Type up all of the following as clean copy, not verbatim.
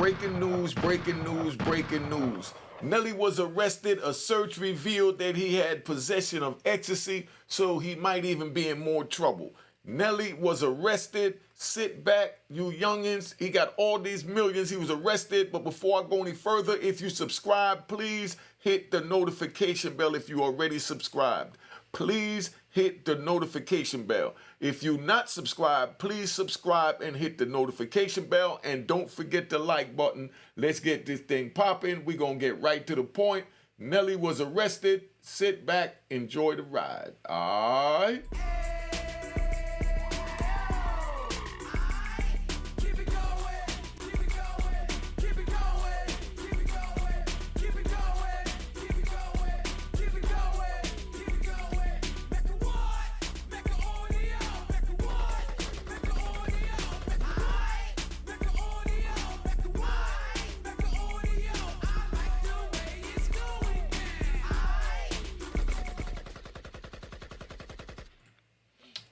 Breaking news, breaking news, breaking news. Nelly was arrested. A search revealed that he had possession of ecstasy, so he might even be in more trouble. Nelly was arrested. Sit back, you youngins. He got all these millions. He was arrested. But before I go any further, if you subscribe, please hit the notification bell if you already subscribed. Please hit the notification bell. If you're not subscribed, please subscribe and hit the notification bell. And don't forget the like button. Let's get this thing popping. We're going to get right to the point. Nelly was arrested. Sit back, enjoy the ride. All right.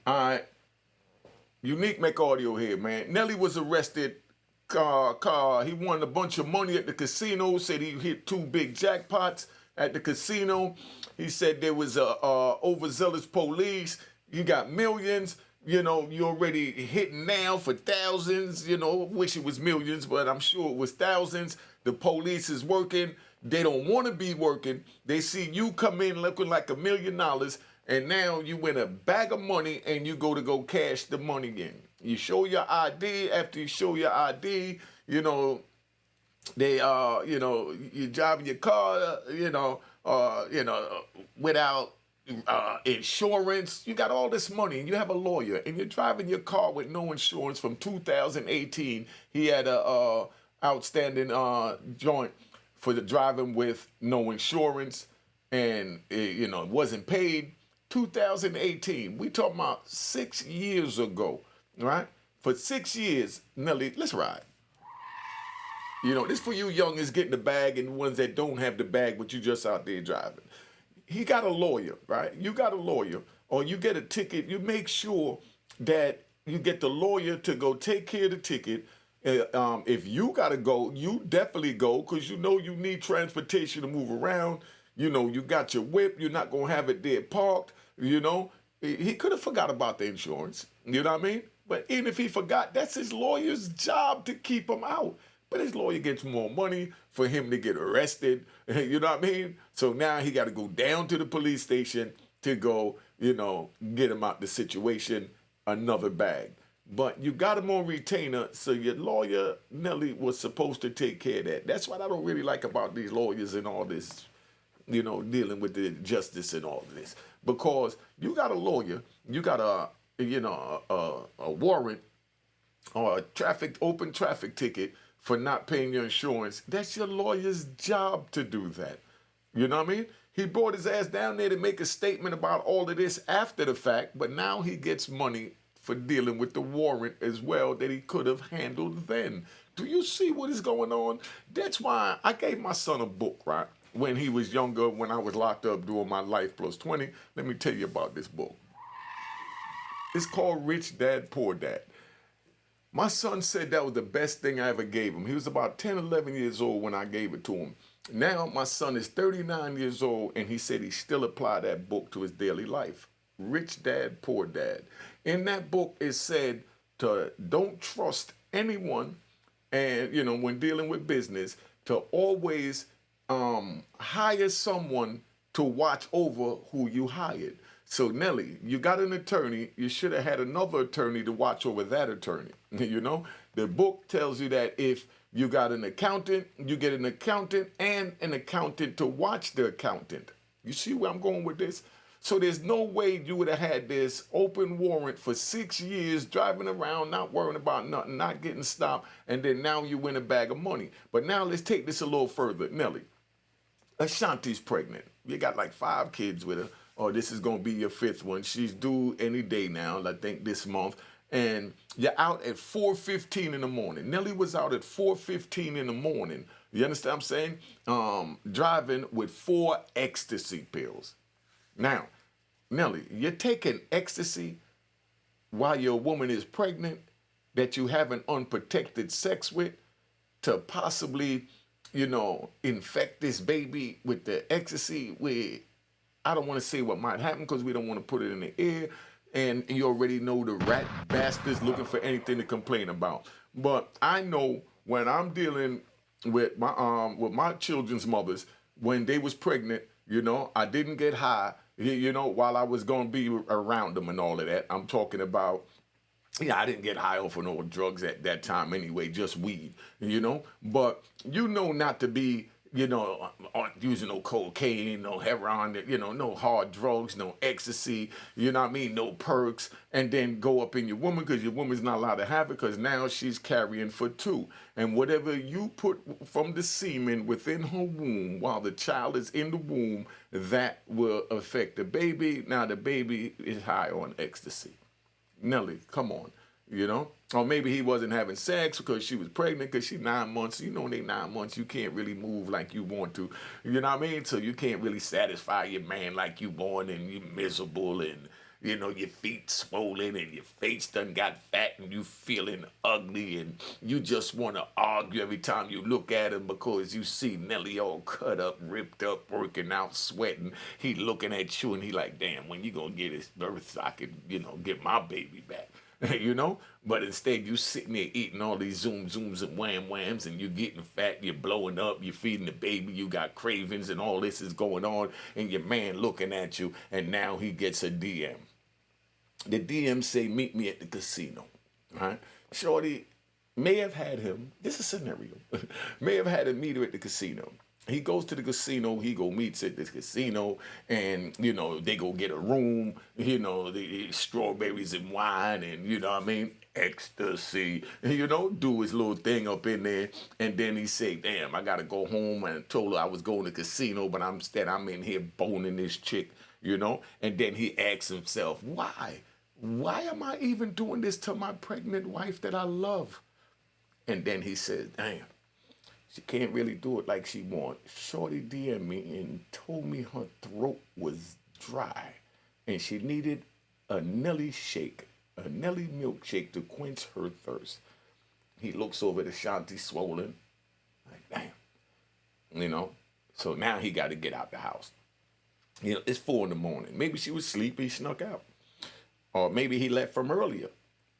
All right. Unique Mecca audio here, man. Nelly was arrested. He won a bunch of money at the casino. Said he hit 2 big jackpots at the casino. He said there was overzealous police. You got millions. You know, you're already hitting now for thousands. You know, wish it was millions, but I'm sure it was thousands. The police is working. They don't want to be working. They see you come in looking like $1 million. And now you win a bag of money and you go cash the money in. You show your ID. After you show your ID, you know, they you're driving your car, without insurance. You got all this money and you have a lawyer and you're driving your car with no insurance from 2018. He had a outstanding joint for the driving with no insurance, and it wasn't paid. 2018, we talking about 6 years ago, right? For 6 years, Nelly, let's ride. You know, this for you youngins getting the bag and the ones that don't have the bag, but you just out there driving. He got a lawyer, right? You got a lawyer, or you get a ticket. You make sure that you get the lawyer to go take care of the ticket. If you got to go, you definitely go, because you know you need transportation to move around. You know, you got your whip. You're not going to have it there parked. You know, he could have forgot about the insurance. You know what I mean? But even if he forgot, that's his lawyer's job to keep him out. But his lawyer gets more money for him to get arrested. You know what I mean? So now he got to go down to the police station to go, get him out the situation, another bag. But you got him on retainer, so your lawyer, Nelly, was supposed to take care of that. That's what I don't really like about these lawyers and all this, dealing with the justice and all of this. Because you got a lawyer, you got a warrant or a open traffic ticket for not paying your insurance. That's your lawyer's job to do that. You know what I mean? He brought his ass down there to make a statement about all of this after the fact, but now he gets money for dealing with the warrant as well that he could have handled then. Do you see what is going on? That's why I gave my son a book, right? When he was younger, when I was locked up doing my life plus 20. Let me tell you about this book. It's called Rich Dad, Poor Dad. My son said that was the best thing I ever gave him. He was about 10, 11 years old when I gave it to him. Now my son is 39 years old, and he said he still apply that book to his daily life. Rich Dad, Poor Dad. In that book, it said to don't trust anyone, and, when dealing with business, to always hire someone to watch over who you hired. So Nelly, you got an attorney. You should have had another attorney to watch over that attorney. The book tells you that if you got an accountant, you get an accountant and an accountant to watch the accountant. You see where I'm going with this? So there's no way you would have had this open warrant for 6 years, driving around, not worrying about nothing, not getting stopped, and then now you win a bag of money. But now let's take this a little further. Nelly, Ashanti's pregnant. You got like 5 kids with her. Or this is going to be your 5th one. She's due any day now, I think this month. And you're out at 4:15 in the morning. Nelly was out at 4:15 in the morning. You understand what I'm saying? Driving with 4 ecstasy pills. Now, Nelly, you're taking ecstasy while your woman is pregnant that you having unprotected sex with to possibly, infect this baby with the ecstasy. Where I don't want to say what might happen because we don't want to put it in the air. And you already know the rat bastards looking for anything to complain about. But I know when I'm dealing with my children's mothers, when they was pregnant, I didn't get high, while I was gonna be around them and all of that. I'm talking about, yeah, I didn't get high off of no drugs at that time anyway, just weed. But not to be, using no cocaine, no heroin, no hard drugs, no ecstasy, no perks, and then go up in your woman because your woman's not allowed to have it because now she's carrying for two. And whatever you put from the semen within her womb while the child is in the womb, that will affect the baby. Now the baby is high on ecstasy. Nelly, come on, Or maybe he wasn't having sex because she was pregnant because she's 9 months. In they 9 months, you can't really move like you want to. You know what I mean? So you can't really satisfy your man like you want, and you're miserable, and, your feet swollen and your face done got fat and you feeling ugly, and you just want to argue every time you look at him because you see Nelly all cut up, ripped up, working out, sweating. He looking at you and he like, damn, when you gonna get his birth so I can, get my baby back. But instead you sitting there eating all these zooms and whams, and you getting fat, you're blowing up, you're feeding the baby, you got cravings, and all this is going on, and your man looking at you, and now he gets a DM. The DM say, meet me at the casino, right? Shorty may have had him, this is a scenario, may have had a meter at the casino. He goes to the casino, he go meets at this casino, and, they go get a room, the strawberries and wine, and, ecstasy, do his little thing up in there. And then he say, damn, I got to go home, and I told her I was going to the casino, but I'm in here boning this chick, And then he asks himself, why? Why am I even doing this to my pregnant wife that I love? And then he says, damn. She can't really do it like she wants. Shorty DM'd me and told me her throat was dry and she needed a Nelly shake, a Nelly milkshake to quench her thirst. He looks over at Ashanti swollen, like, damn. So now he got to get out the house. It's 4 a.m. Maybe she was sleepy, snuck out. Or maybe he left from earlier.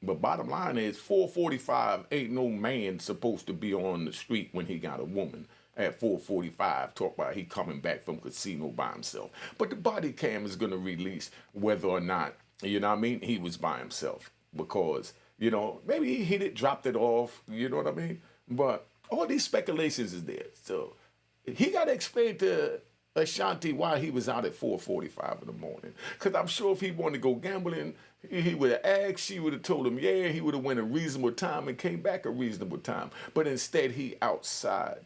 But bottom line is 4:45 ain't no man supposed to be on the street when he got a woman at 4:45. Talk about he coming back from casino by himself. But the body cam is going to release whether or not, he was by himself. Because, maybe he hit it, dropped it off, you know what I mean? But all these speculations is there. So he got to explain to Ashanti why he was out at 4:45 in the morning. Because I'm sure if he wanted to go gambling, he would have asked, she would have told him, yeah, he would have went a reasonable time and came back a reasonable time. But instead, he outside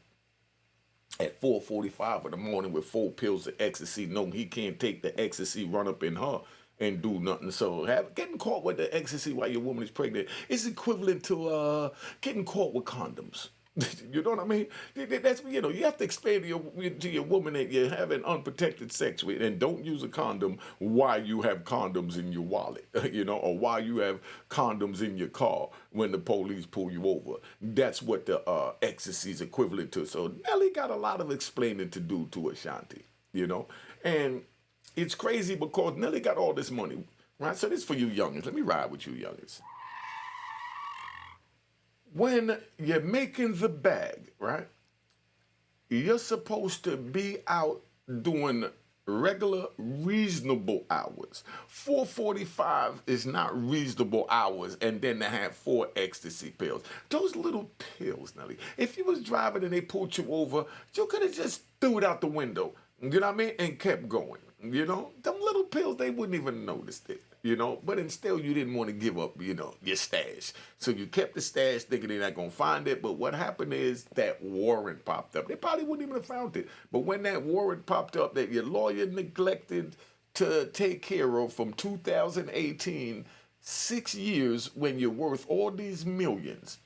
at 4:45 in the morning with 4 pills of ecstasy, knowing he can't take the ecstasy, run up in her and do nothing. So getting caught with the ecstasy while your woman is pregnant is equivalent to getting caught with condoms. You know what I mean? That's, you have to explain to your woman that you're having unprotected sex with, and don't use a condom while you have condoms in your wallet, or while you have condoms in your car when the police pull you over. That's what the ecstasy is equivalent to. So Nelly got a lot of explaining to do to Ashanti, and it's crazy because Nelly got all this money, right? So this is for you youngins. Let me ride with you youngins. When you're making the bag, right, you're supposed to be out doing regular, reasonable hours. 4:45 is not reasonable hours, and then to have 4 ecstasy pills. Those little pills, Nelly, if you was driving and they pulled you over, you could have just threw it out the window, you know what I mean, and kept going. Them little pills, they wouldn't even notice it. But instead you didn't want to give up, your stash. So you kept the stash thinking they're not going to find it. But what happened is that warrant popped up. They probably wouldn't even have found it. But when that warrant popped up that your lawyer neglected to take care of from 2018, 6 years when you're worth all these millions.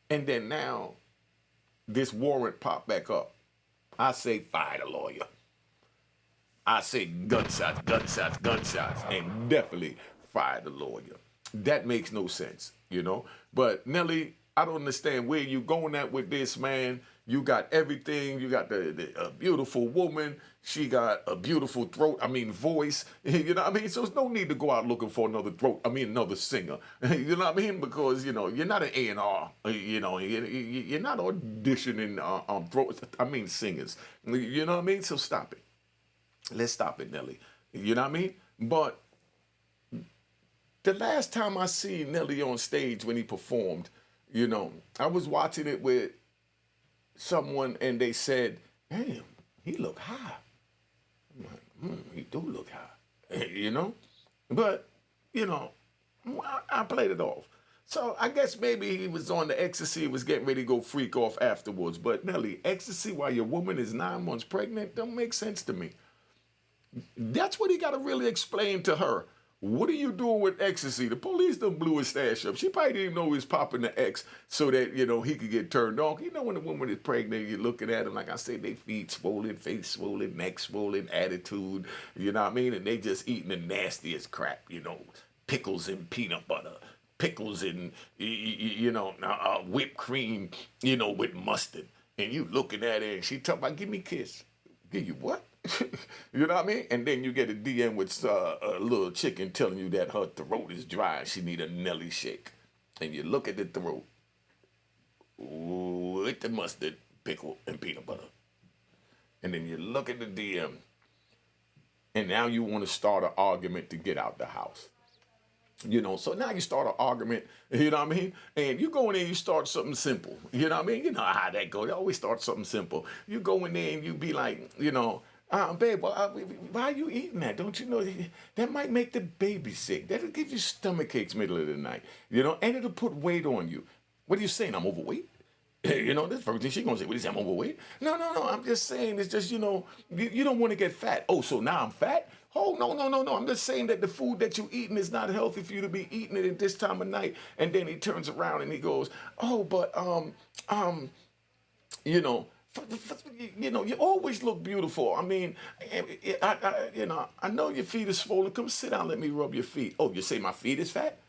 And then now this warrant popped back up. I say fire the lawyer. I say gunshots, and definitely fire the lawyer. That makes no sense, But Nelly, I don't understand where you going at with this, man. You got everything. You got a beautiful woman. She got a beautiful throat. I mean, voice. You know what I mean? So there's no need to go out looking for another throat. I mean, another singer. You know what I mean? Because, you know, you're not an A&R. You know, you're not auditioning throats. I mean, singers. You know what I mean? So stop it. Let's stop it, Nelly. You know what I mean? But the last time I see Nelly on stage when he performed, you know, I was watching it with someone and they said, damn, he look high. I'm like, he do look high, you know? But, you know, I played it off. So I guess maybe he was on the ecstasy, was getting ready to go freak off afterwards. But Nelly, ecstasy while your woman is 9 months pregnant don't make sense to me. That's what he got to really explain to her. What are you doing with ecstasy? The police done blew his stash up. She probably didn't even know he was popping the X so that, you know, he could get turned on. You know, when a woman is pregnant, you're looking at them, like I said, they feet swollen, face swollen, neck swollen, attitude, you know what I mean? And they just eating the nastiest crap, you know, pickles and peanut butter, pickles and, you know, whipped cream, you know, with mustard. And you looking at her and she talking about, give me a kiss. Give you what? You know what I mean? And then you get a DM with a little chicken telling you that her throat is dry. She need a Nelly shake. And you look at the throat with the mustard, pickle, and peanut butter. And then you look at the DM. And now you want to start an argument to get out the house. You know, so now you start an argument, you know what I mean? And you go in there and you start something simple. You know what I mean? You know how that goes. They always start something simple. You go in there and you be like, you know, babe, why are you eating that? Don't you know that might make the baby sick? That'll give you stomach aches middle of the night, you know, and it'll put weight on you. What are you saying? I'm overweight? You know, this first thing she's going to say, what is that, I'm overweight? No, I'm just saying, it's just, you know, you don't want to get fat. Oh, so now I'm fat? Oh, no. I'm just saying that the food that you're eating is not healthy for you to be eating it at this time of night. And then he turns around and he goes, oh, but, you know, you always look beautiful. I mean, you know, I know your feet are swollen. Come sit down, let me rub your feet. Oh, you say my feet is fat?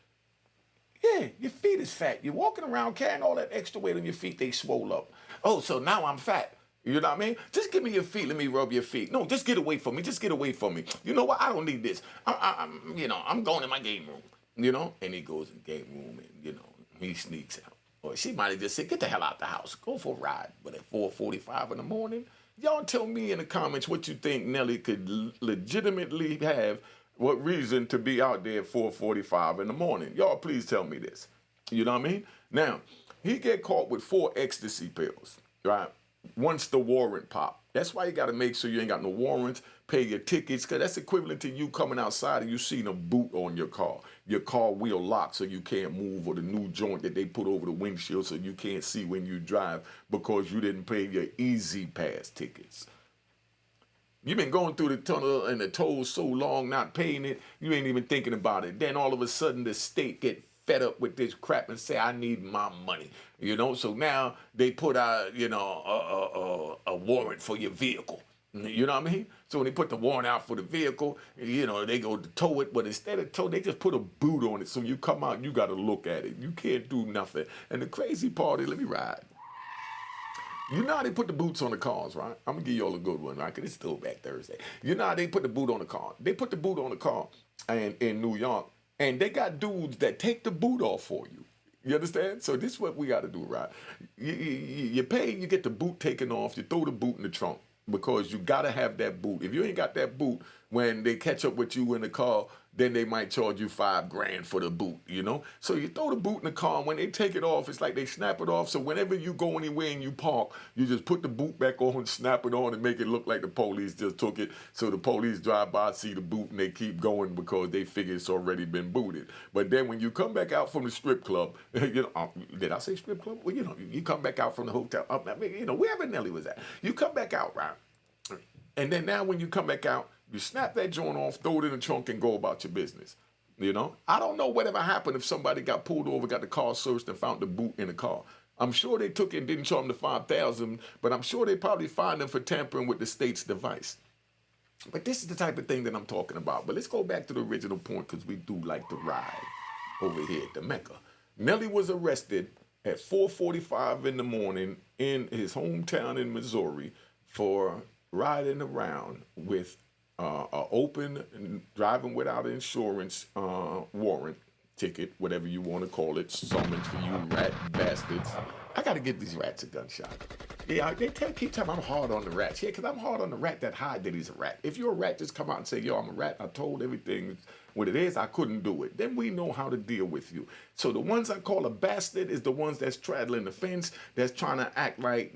Yeah, your feet is fat. You're walking around carrying all that extra weight on your feet, they swole up. Oh, so now I'm fat. You know what I mean? Just give me your feet. Let me rub your feet. No, just get away from me. Just get away from me. You know what? I don't need this. You know, I'm going in my game room. You know? And he goes in the game room and, you know, he sneaks out. Or she might have just said, get the hell out the house. Go for a ride. But at 4:45 in the morning, y'all tell me in the comments what you think Nelly could legitimately have, what reason to be out there at 4:45 in the morning. Y'all please tell me this. You know what I mean? Now, he get caught with 4 ecstasy pills, right? Once the warrant pop. That's why you got to make sure you ain't got no warrants, pay your tickets, because that's equivalent to you coming outside and you seen a boot on your car wheel locked so you can't move, or the new joint that they put over the windshield so you can't see when you drive because you didn't pay your Easy Pass tickets. You've been going through the tunnel and the toll so long not paying it, you ain't even thinking about it. Then all of a sudden the state get fed up with this crap and say, I need my money. You know, so now they put out, you know, a warrant for your vehicle. You know what I mean? So when they put the warrant out for the vehicle, you know, they go to tow it, but instead of tow, they just put a boot on it. So you come out, you got to look at it. You can't do nothing. And the crazy part is, let me ride. You know how they put the boots on the cars, right? I'm going to give you all a good one, right? Because it's Throwback Thursday. You know how they put the boot on the car? They put the boot on the car in New York, and they got dudes that take the boot off for you. You understand? So this is what we got to do, right? You pay, you get the boot taken off, you throw the boot in the trunk because you got to have that boot. If you ain't got that boot, when they catch up with you in the car, then they might charge you $5,000 for the boot, you know? So you throw the boot in the car, and when they take it off, it's like they snap it off. So whenever you go anywhere and you park, you just put the boot back on, snap it on, and make it look like the police just took it. So the police drive by, see the boot, and they keep going because they figure it's already been booted. But then when you come back out from the strip club, you know, did I say strip club? Well, you know, you come back out from the hotel, I mean, you know, wherever Nelly was at. You come back out, right? And then now when you come back out, you snap that joint off, throw it in the trunk, and go about your business. You know? I don't know whatever happened if somebody got pulled over, got the car searched, and found the boot in the car. I'm sure they took it and didn't charge them the $5,000, but I'm sure they probably fined them for tampering with the state's device. But this is the type of thing that I'm talking about. But let's go back to the original point, because we do like to ride over here at the Mecca. Nelly was arrested at 4:45 in the morning in his hometown in Missouri for riding around with an open driving without insurance warrant ticket, whatever you want to call it, summons for you rat bastards. I got to give these rats a gunshot. Yeah, keep telling me I'm hard on the rats. Yeah, because I'm hard on the rat that hide that he's a rat. If you're a rat, just come out and say, yo, I'm a rat. I told everything what it is. I couldn't do it. Then we know how to deal with you. So the ones I call a bastard is the ones that's straddling the fence, that's trying to act like,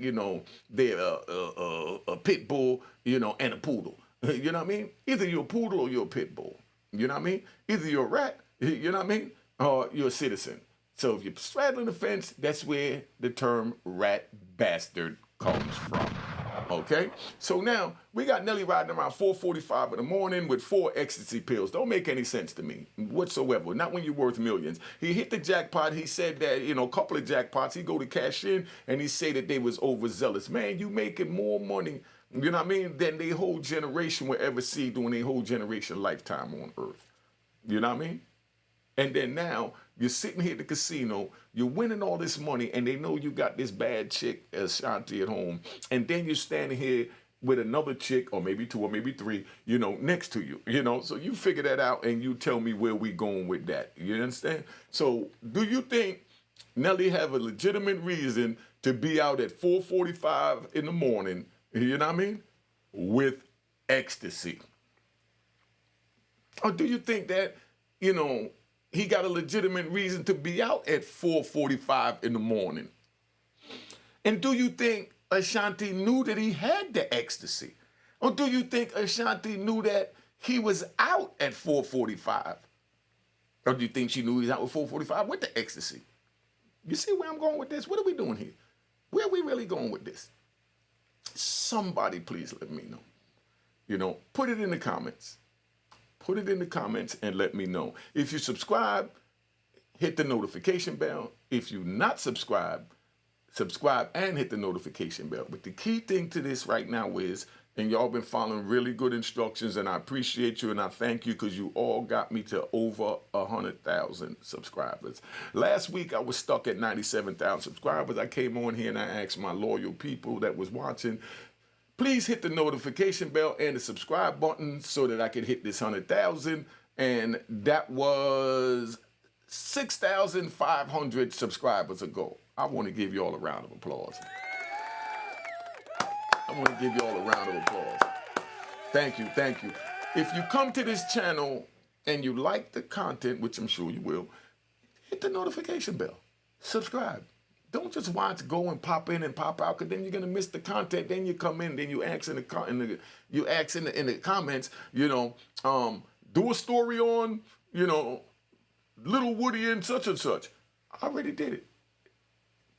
they're a pit bull, and a poodle. You know what I mean? Either you're a poodle or you're a pit bull. You know what I mean? Either you're a rat, you know what I mean? Or you're a citizen. So if you're straddling the fence, that's where the term rat bastard comes from. Okay? So now we got Nelly riding around 4:45 in the morning with 4 ecstasy pills. Don't make any sense to me whatsoever. Not when you're worth millions. He hit the jackpot. He said that, a couple of jackpots, he go to cash in and he say that they was overzealous. Man, you making more money, you know what I mean, than their whole generation will ever see during their whole generation lifetime on earth. You know what I mean? And then now you're sitting here at the casino, you're winning all this money, and they know you got this bad chick, Ashanti, at home. And then you're standing here with another chick, or maybe 2 or maybe 3, next to you, So you figure that out and you tell me where we going with that. You understand? So do you think Nelly have a legitimate reason to be out at 4:45 in the morning, you know what I mean, with ecstasy? Or do you think that, he got a legitimate reason to be out at 4:45 in the morning? And do you think Ashanti knew that he had the ecstasy? Or do you think Ashanti knew that he was out at 4:45? Or do you think she knew he was out at 4:45 with the ecstasy? You see where I'm going with this? What are we doing here? Where are we really going with this? Somebody please let me know. Put it in the comments. Put it in the comments and let me know. If you subscribe, hit the notification bell. If you not subscribe and hit the notification bell. But the key thing to this right now is, and y'all been following really good instructions, and I appreciate you and I thank you because you all got me to over 100,000 subscribers. Last week I was stuck at 97,000 subscribers. I came on here and I asked my loyal people that was watching, please hit the notification bell and the subscribe button so that I can hit this 100,000. And that was 6,500 subscribers ago. I want to give you all a round of applause. I want to give you all a round of applause. Thank you, thank you. If you come to this channel and you like the content, which I'm sure you will, hit the notification bell. Subscribe. Don't just watch, go and pop in and pop out, because then you're gonna miss the content. Then you come in, then you ask in the comments, do a story on, Little Woody and such. I already did it,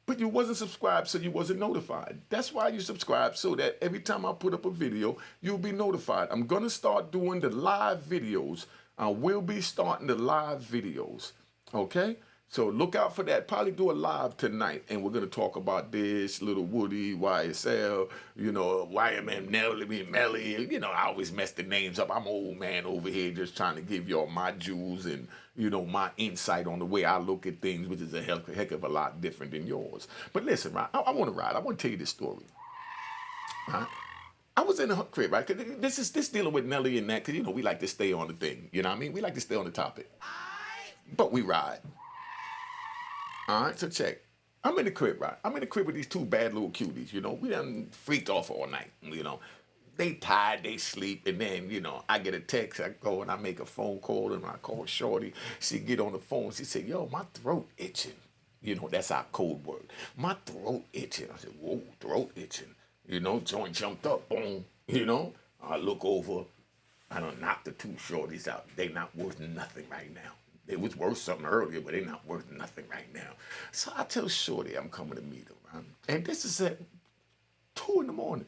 but you wasn't subscribed, so you wasn't notified. That's why you subscribe, so that every time I put up a video, you'll be notified. I'm gonna start doing the live videos. I will be starting the live videos. Okay. So look out for that. Probably do a live tonight, and we're going to talk about this, Little Woody, YSL, YMM, Nelly. I always mess the names up. I'm an old man over here just trying to give y'all my jewels and, my insight on the way I look at things, which is a heck of a lot different than yours. But listen, right, I want to ride. I want to tell you this story. Right? I was in the crib, right? Cause this dealing with Nelly and that, because, we like to stay on the thing. You know what I mean? We like to stay on the topic. But we ride. All right, so check. I'm in the crib, right? I'm in the crib with these 2 bad little cuties, We done freaked off all night, They tired, they sleep, and then, I get a text. I go and I make a phone call, and I call Shorty. She get on the phone. She said, yo, my throat itching. That's our code word. My throat itching. I said, whoa, throat itching. Joint jumped up, boom. I look over. I done knocked the 2 shorties out. They not worth nothing right now. It was worth something earlier, but they're not worth nothing right now. So I tell Shorty I'm coming to meet her, right? And this is at 2 in the morning.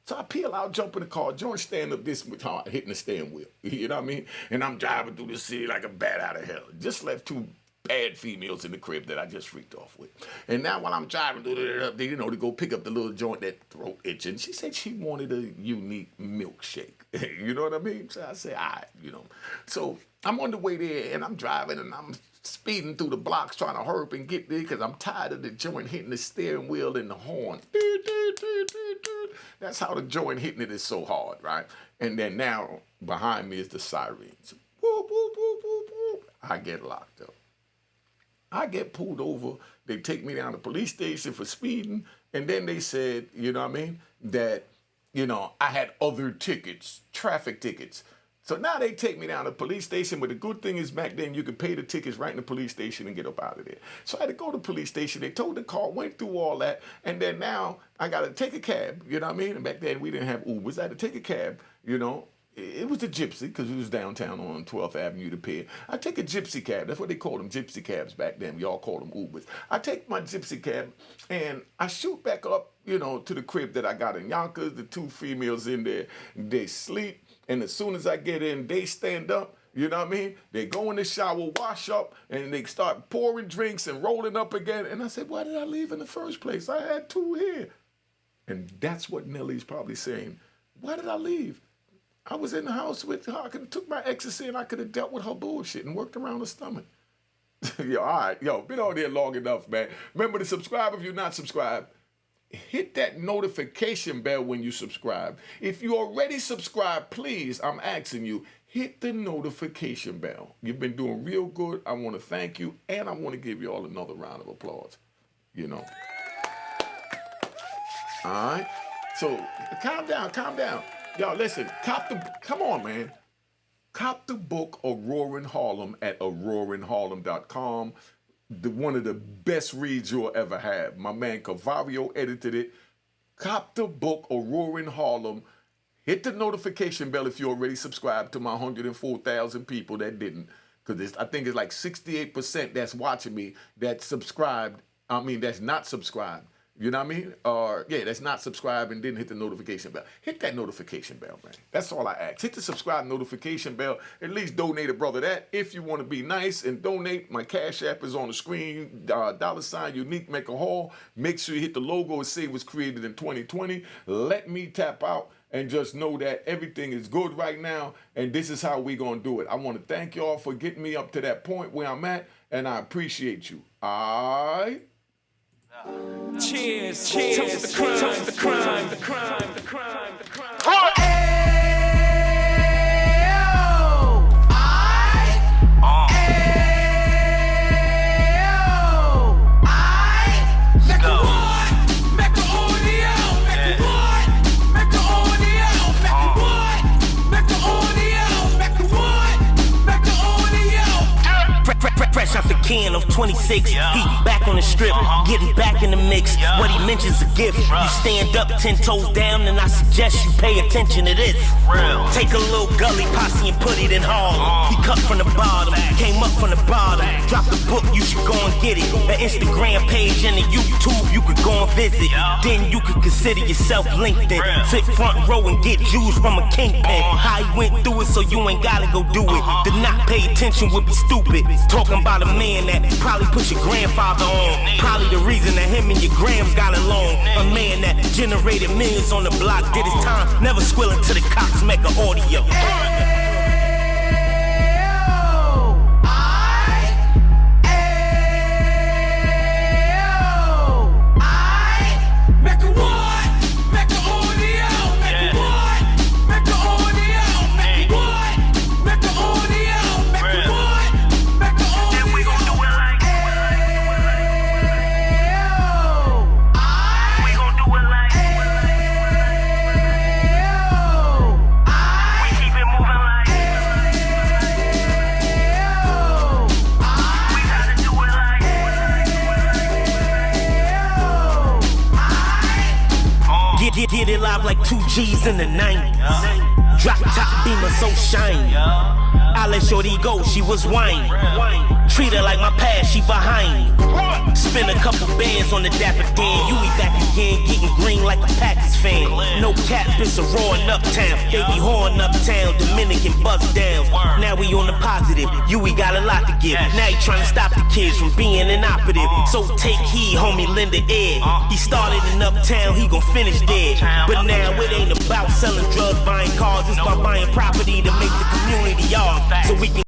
So I peel out, jump in the car, joint stand up this much hard, hitting the steering wheel. You know what I mean? And I'm driving through the city like a bat out of hell. Just left 2 bad females in the crib that I just freaked off with. And now while I'm driving to go pick up the little joint that throat itching, she said she wanted a unique milkshake. You know what I mean? So I said, all right, So I'm on the way there, and I'm driving, and I'm speeding through the blocks trying to hurry up and get there because I'm tired of the joint hitting the steering wheel and the horn. That's how the joint hitting it is so hard, right? And then now behind me is the sirens. Whoop, whoop, whoop, whoop, whoop. I get locked up. I get pulled over. They take me down to the police station for speeding. And then they said, you know what I mean, that, you know, I had other tickets, traffic tickets. So now they take me down to the police station, but the good thing is back then you could pay the tickets right in the police station and get up out of there. So I had to go to the police station. They towed the car, went through all that, and then now I got to take a cab, you know what I mean? And back then we didn't have Ubers. I had to take a cab, you know. It was a gypsy because it was downtown on 12th Avenue to Pier. I take a gypsy cab. That's what they called them, gypsy cabs back then. We all called them Ubers. I take my gypsy cab and I shoot back up, you know, to the crib that I got in Yonkers. The two females in there, they sleep. And as soon as I get in, they stand up. You know what I mean? They go in the shower, wash up, and they start pouring drinks and rolling up again. And I said, why did I leave in the first place? I had two here. And that's what Nelly's probably saying. Why did I leave? I was in the house with her. I could have took my ecstasy and I could have dealt with her bullshit and worked around her stomach. Yo, all right. Yo, been on there long enough, man. Remember to subscribe if you're not subscribed. Hit that notification bell when you subscribe. If you already subscribed, please, I'm asking you, hit the notification bell. You've been doing real good. I want to thank you, and I want to give you all another round of applause. You know. All right? So, calm down, calm down. Y'all, listen, come on, man. Cop the book Aurora Harlem at auroraharlem.com. One of the best reads you'll ever have. My man Cavario edited it. Cop the book Aurora Harlem. Hit the notification bell if you already subscribed to my 104,000 people that didn't. Because I think it's like 68% that's watching me that's subscribed. That's not subscribed. You know what I mean? Or, yeah, that's not subscribed and didn't hit the notification bell. Hit that notification bell, man. That's all I ask. Hit the subscribe notification bell. At least donate a brother that. If you want to be nice and donate, my Cash App is on the screen. $ Unique Mecca Hall. Make sure you hit the logo and say it was created in 2020. Let me tap out and just know that everything is good right now. And this is how we going to do it. I want to thank y'all for getting me up to that point where I'm at. And I appreciate you. All right? Cheers, cheers, toast the crime, toast the crime, the crime, the crime, the crime. Fresh out the can of 26, he back on the strip, getting back in the mix. What he mentions a gift. You stand up 10 toes down, and I suggest you pay attention to this. Take a little gully posse and put it in Harlem. He cut from the bottom, came up from the bottom. Drop the book, you should go and get it. The Instagram page and the YouTube, you could go and visit. Then you could consider yourself LinkedIn. Sit front row and get Jews from a kingpin. How he went through it, so you ain't gotta go do it. To not pay attention would be stupid. Talking about a man that probably put your grandfather on. Probably the reason that him and your grams got along. A man that generated millions on the block, did his time, never squilling to the cops, Mecca audio. Get it live like 2 G's in the 90s. Drop top beamer so shiny. I let shorty go, she was whining. Treat her like my past, she behind me. Spend a couple bands on the Dapper Dan. You be back again, getting green like a Packers fan. No cap, it's a roaring uptown. They be whoring uptown, Dominican bust down. Now we on the positive, we got a lot to give. Now he trying to stop the kids from being inoperative. So take heed, homie, lend an ear. He started in uptown, he gon' finish dead. But now it ain't about selling drugs, buying cars. It's about buying property to make the community ours. So we can